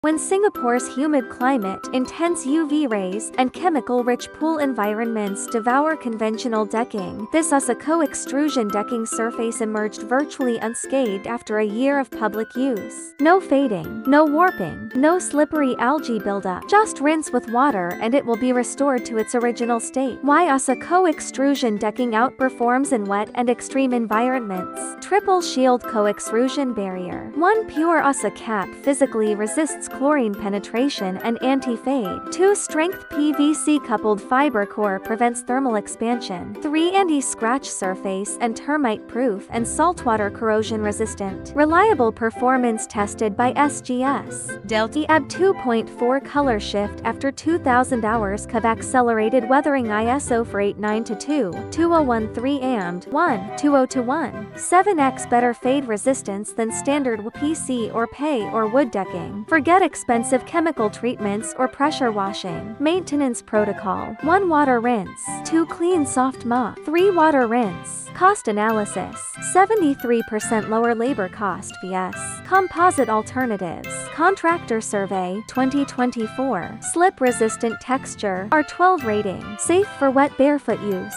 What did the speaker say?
When Singapore's humid climate, intense UV rays, and chemical-rich pool environments devour conventional decking, this ASA co-extrusion decking surface emerged virtually unscathed after a year of public use. No fading, no warping, no slippery algae buildup. Just rinse with water and it will be restored to its original state. Why ASA co-extrusion decking outperforms in wet and extreme environments. Triple shield co-extrusion barrier. One pure ASA cap physically resists chlorine penetration and anti-fade. 2 strength PVC coupled fiber core prevents thermal expansion. 3 anti-scratch surface and termite proof and saltwater corrosion resistant. Reliable performance tested by SGS. Delta AB 2.4 color shift after 2000 hours of accelerated weathering ISO 489-2 2013 AMD 1:20:1 7x better fade resistance than standard PC or PE or wood decking. Forget expensive chemical treatments or pressure washing. Maintenance protocol: 1 water rinse, 2 clean soft mop, 3 water rinse. Cost analysis: 73% lower labor cost vs. composite alternatives. Contractor survey 2024. Slip resistant texture R12 rating. Safe for wet barefoot use.